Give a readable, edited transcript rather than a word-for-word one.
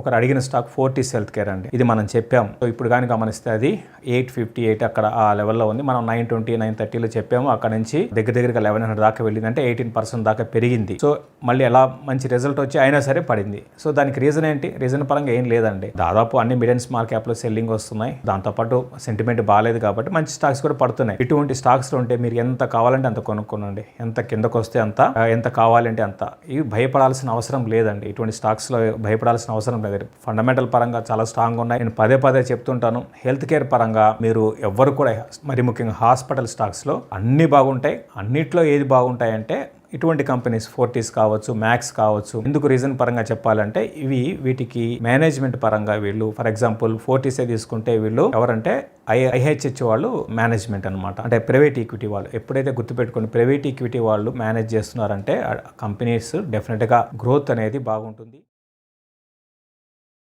ఒకరు అడిగిన stock Fortis health care అండి. ఇది మనం చెప్పాము. సో ఇప్పుడు కానీ గమనిస్తే అది 858 అక్కడ ఆ లెవెల్లో ఉంది. మనం 920, 930లో చెప్పాము. అక్కడ నుంచి దగ్గరగా 1100 దాకా వెళ్ళింది. అంటే 18% దాకా పెరిగింది. సో మళ్ళీ ఎలా మంచి రిజల్ట్ వచ్చి అయినా సరే పడింది. సో దానికి రీజన్ ఏంటి? రీజన్ పరంగా ఏం లేదండి. దాదాపు అన్ని మిడ్ అండ్ స్మాల్ క్యాప్ లో సెల్లింగ్ వస్తున్నాయి. దాంతోపాటు సెంటిమెంట్ బాగాలేదు కాబట్టి మంచి స్టాక్స్ కూడా పడుతున్నాయి. ఇటువంటి స్టాక్స్ లో ఉంటే మీరు ఎంత కావాలంటే అంత కొనుక్కోనండి. ఎంత కిందకు వస్తే అంత, ఎంత కావాలంటే అంత. ఇవి భయపడాల్సిన అవసరం లేదండి. ఇటువంటి స్టాక్స్ లో భయపడాల్సిన అవసరం లేదు. ఫండమెంటల్ పరంగా చాలా స్ట్రాంగ్ ఉన్నాయి. నేను పదే చెప్తుంటాను. హెల్త్ కేర్ పరంగా మీరు ఎవ్వరు కూడా, మరి ముఖ్యంగా హాస్పిటల్ స్టాక్స్ లో అన్ని బాగుంటాయి. అన్నిట్లో ఏది బాగుంటాయంటే ఇటువంటి కంపెనీస్ ఫోర్టీస్ కావచ్చు, మ్యాక్స్ కావచ్చు. ఎందుకు రీజన్ పరంగా చెప్పాలంటే వీటికి మేనేజ్మెంట్ పరంగా వీళ్ళు, ఫర్ ఎగ్జాంపుల్ ఫోర్టీసే తీసుకుంటే వీళ్ళు ఎవరంటే ఐహెచ్హెచ్ వాళ్ళు మేనేజ్మెంట్ అనమాట. అంటే ప్రైవేట్ ఈక్విటీ వాళ్ళు. ఎప్పుడైతే గుర్తుపెట్టుకుని ప్రైవేట్ ఈక్విటీ వాళ్ళు మేనేజ్ చేస్తున్నారంటే కంపెనీస్ డెఫినెట్గా గ్రోత్ అనేది బాగుంటుంది.